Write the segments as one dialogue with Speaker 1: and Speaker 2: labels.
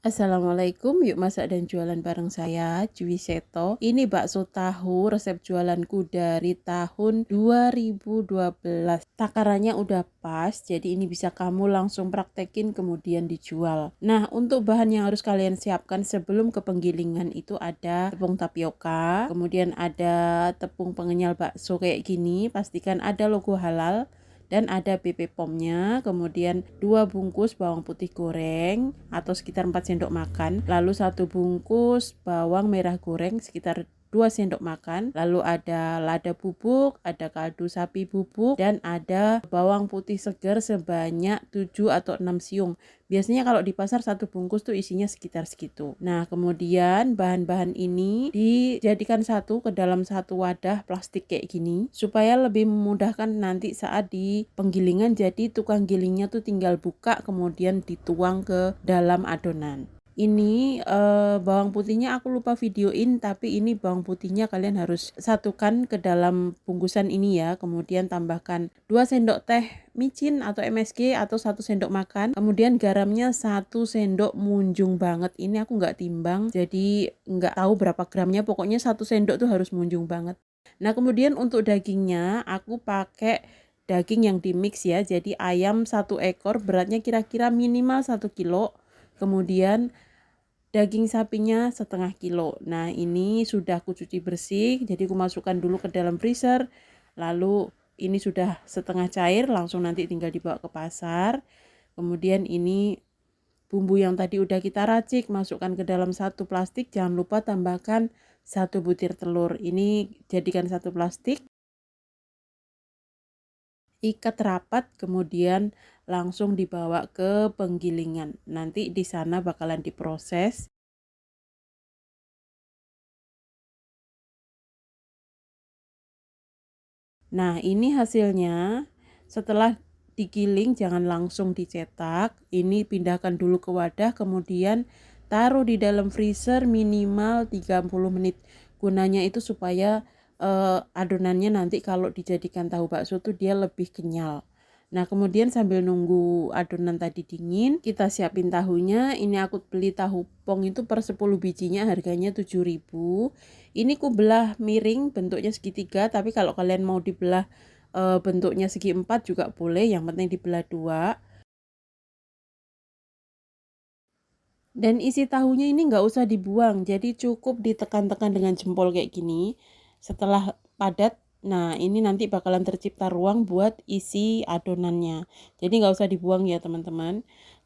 Speaker 1: Assalamualaikum, yuk masak dan jualan bareng saya, Jui Seto. Ini bakso tahu resep jualanku dari tahun 2012. Takarannya udah pas, jadi ini bisa kamu langsung praktekin kemudian dijual. Nah, untuk bahan yang harus kalian siapkan sebelum ke penggilingan itu ada tepung tapioka, kemudian ada tepung pengenyal bakso kayak gini, pastikan ada logo halal. Dan ada BP POM-nya, kemudian 2 bungkus bawang putih goreng atau sekitar 4 sendok makan, lalu 1 bungkus bawang merah goreng sekitar 2 sendok makan, lalu ada lada bubuk, ada kaldu sapi bubuk, dan ada bawang putih segar sebanyak 7 atau 6 siung. Biasanya kalau di pasar 1 bungkus tuh isinya sekitar segitu. Nah, kemudian bahan-bahan ini dijadikan satu ke dalam satu wadah plastik kayak gini supaya lebih memudahkan nanti saat di penggilingan. Jadi tukang gilingnya tuh tinggal buka kemudian dituang ke dalam adonan. Ini bawang putihnya aku lupa videoin, tapi ini bawang putihnya kalian harus satukan ke dalam bungkusan ini ya. Kemudian tambahkan 2 sendok teh micin atau MSG atau 1 sendok makan. Kemudian garamnya 1 sendok munjung banget. Ini aku nggak timbang, jadi nggak tahu berapa gramnya. Pokoknya 1 sendok tuh harus munjung banget. Nah, kemudian untuk dagingnya aku pakai daging yang dimix ya. Jadi ayam 1 ekor beratnya kira-kira minimal 1 kilo. Kemudian daging sapinya setengah kilo. Nah, ini sudah aku cuci bersih, jadi aku masukkan dulu ke dalam freezer. Lalu ini sudah setengah cair, langsung nanti tinggal dibawa ke pasar. Kemudian ini bumbu yang tadi udah kita racik, masukkan ke dalam satu plastik. Jangan lupa tambahkan 1 butir telur. Ini jadikan satu plastik, ikat rapat, kemudian langsung dibawa ke penggilingan. Nanti di sana bakalan diproses. Nah, ini hasilnya. Setelah digiling jangan langsung dicetak. Ini pindahkan dulu ke wadah, kemudian taruh di dalam freezer minimal 30 menit. Gunanya itu supaya adonannya nanti kalau dijadikan tahu bakso tuh dia lebih kenyal. Nah, kemudian sambil nunggu adonan tadi dingin, kita siapin tahunya. Ini aku beli tahu pong itu per 10 bijinya harganya 7.000. Ini ku belah miring bentuknya segitiga, tapi kalau kalian mau dibelah bentuknya segi empat juga boleh, yang penting dibelah 2. Dan isi tahunya ini nggak usah dibuang, jadi cukup ditekan-tekan dengan jempol kayak gini. Setelah padat, nah ini nanti bakalan tercipta ruang buat isi adonannya. Jadi nggak usah dibuang ya teman-teman.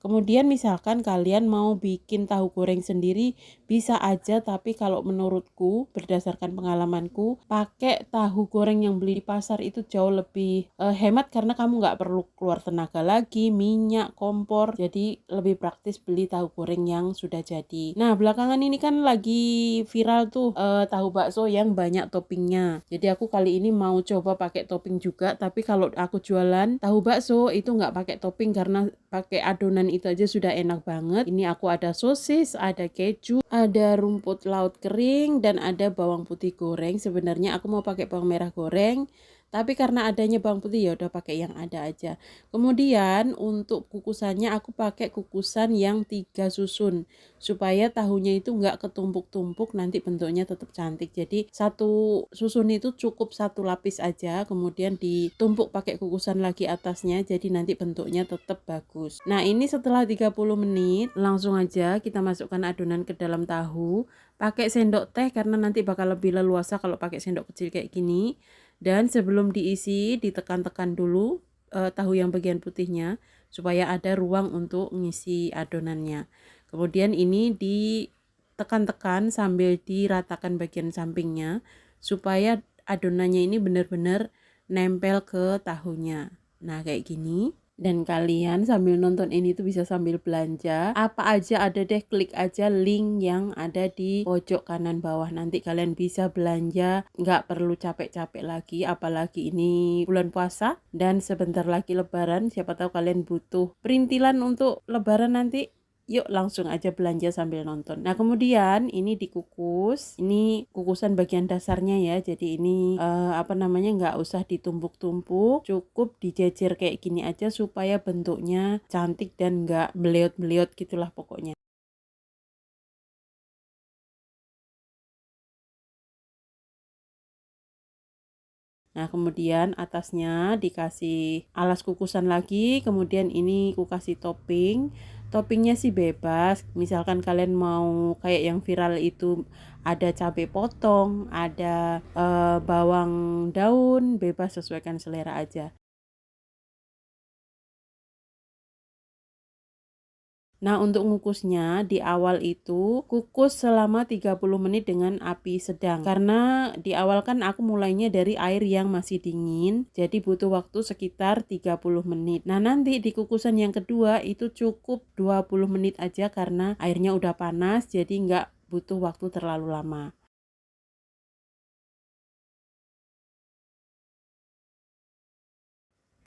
Speaker 1: Kemudian misalkan kalian mau bikin tahu goreng sendiri, bisa aja, tapi kalau menurutku berdasarkan pengalamanku, pakai tahu goreng yang beli di pasar itu jauh lebih hemat karena kamu nggak perlu keluar tenaga lagi, minyak, kompor. Jadi lebih praktis beli tahu goreng yang sudah jadi. Nah, belakangan ini kan lagi viral tuh tahu bakso yang banyak toppingnya. Jadi aku kali ini mau coba pakai topping juga, tapi kalau aku jualan tahu bakso itu nggak pakai topping karena pakai adonan itu aja sudah enak banget. Ini aku ada sosis, ada keju, ada rumput laut kering, dan ada bawang putih goreng. Sebenarnya aku mau pakai bawang merah goreng, tapi karena adanya bawang putih ya udah pakai yang ada aja. Kemudian untuk kukusannya aku pakai kukusan yang 3 susun supaya tahunya itu nggak ketumpuk-tumpuk, nanti bentuknya tetap cantik. Jadi satu susun itu cukup 1 lapis aja, kemudian ditumpuk pakai kukusan lagi atasnya, jadi nanti bentuknya tetap bagus. Nah, ini setelah 30 menit langsung aja kita masukkan adonan ke dalam tahu. Pakai sendok teh karena nanti bakal lebih leluasa kalau pakai sendok kecil kayak gini. Dan sebelum diisi ditekan-tekan dulu tahu yang bagian putihnya supaya ada ruang untuk ngisi adonannya. Kemudian ini ditekan-tekan sambil diratakan bagian sampingnya supaya adonannya ini benar-benar nempel ke tahunya. Nah, kayak gini. Dan kalian sambil nonton ini tuh bisa sambil belanja. Apa aja ada deh, klik aja link yang ada di pojok kanan bawah. Nanti kalian bisa belanja, nggak perlu capek-capek lagi. Apalagi ini bulan puasa dan sebentar lagi lebaran. Siapa tahu kalian butuh perintilan untuk lebaran nanti. Yuk langsung aja belanja sambil nonton. Nah, kemudian ini dikukus. Ini kukusan bagian dasarnya ya. Jadi ini nggak usah ditumpuk-tumpuk. Cukup dijejer kayak gini aja supaya bentuknya cantik dan nggak meleot-meleot gitulah pokoknya. Nah, kemudian atasnya dikasih alas kukusan lagi, kemudian ini aku kasih topping. Toppingnya sih bebas, misalkan kalian mau kayak yang viral itu ada cabai potong, ada bawang daun, bebas sesuaikan selera aja. Nah, untuk ngukusnya di awal itu kukus selama 30 menit dengan api sedang. Karena di awal kan aku mulainya dari air yang masih dingin, jadi butuh waktu sekitar 30 menit. Nah, nanti di kukusan yang kedua itu cukup 20 menit aja karena airnya udah panas, jadi nggak butuh waktu terlalu lama.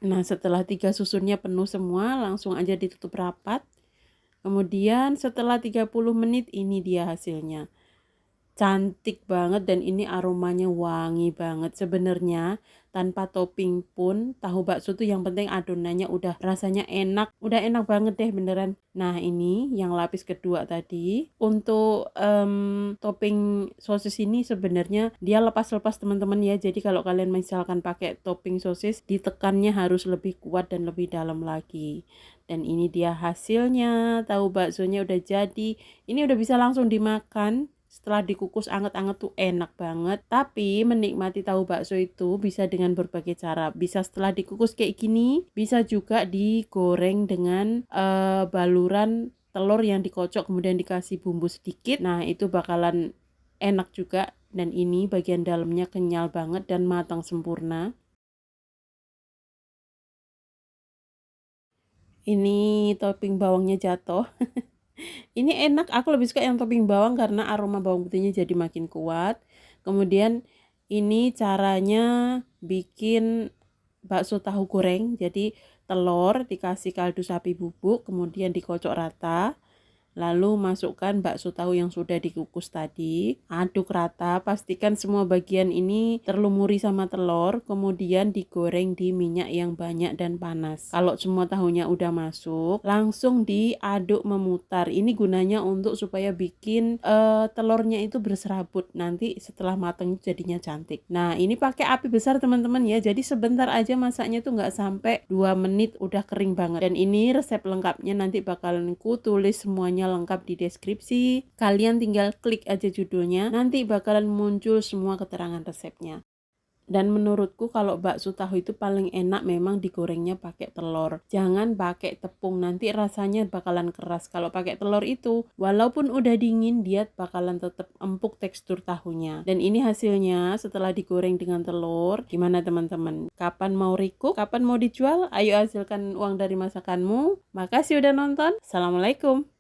Speaker 1: Nah, setelah 3 susunnya penuh semua, langsung aja ditutup rapat. Kemudian setelah 30 menit ini dia hasilnya. Cantik banget dan ini aromanya wangi banget. Sebenarnya tanpa topping pun tahu bakso tuh yang penting adonannya udah rasanya enak. Udah enak banget deh beneran. Nah, ini yang lapis kedua tadi. Untuk topping sosis ini sebenarnya dia lepas-lepas teman-teman ya. Jadi kalau kalian misalkan pakai topping sosis, ditekannya harus lebih kuat dan lebih dalam lagi. Dan ini dia hasilnya. Tahu baksonya udah jadi. Ini udah bisa langsung dimakan. Setelah dikukus anget-anget tuh enak banget. Tapi menikmati tahu bakso itu bisa dengan berbagai cara. Bisa setelah dikukus kayak gini, bisa juga digoreng dengan baluran telur yang dikocok kemudian dikasih bumbu sedikit. Nah, itu bakalan enak juga. Dan ini bagian dalamnya kenyal banget dan matang sempurna. Ini topping bawangnya jatuh. Ini enak, aku lebih suka yang topping bawang karena aroma bawang putihnya jadi makin kuat. Kemudian ini caranya bikin bakso tahu goreng. Jadi telur dikasih kaldu sapi bubuk, kemudian dikocok rata. Lalu masukkan bakso tahu yang sudah dikukus tadi, aduk rata, pastikan semua bagian ini terlumuri sama telur, kemudian digoreng di minyak yang banyak dan panas. Kalau semua tahunya udah masuk, langsung diaduk memutar. Ini gunanya untuk supaya bikin telurnya itu berserabut. Nanti setelah matang jadinya cantik. Nah, ini pakai api besar teman-teman ya. Jadi sebentar aja masaknya tuh nggak sampai 2 menit udah kering banget. Dan ini resep lengkapnya nanti bakalan ku tulis semuanya lengkap di deskripsi. Kalian tinggal klik aja judulnya, nanti bakalan muncul semua keterangan resepnya. Dan menurutku kalau bakso tahu itu paling enak memang digorengnya pakai telur. Jangan pakai tepung, nanti rasanya bakalan keras. Kalau pakai telur itu, walaupun udah dingin, dia bakalan tetap empuk tekstur tahunya. Dan ini hasilnya setelah digoreng dengan telur. Gimana teman-teman? Kapan mau recook? Kapan mau dijual? Ayo hasilkan uang dari masakanmu. Makasih udah nonton. Assalamualaikum.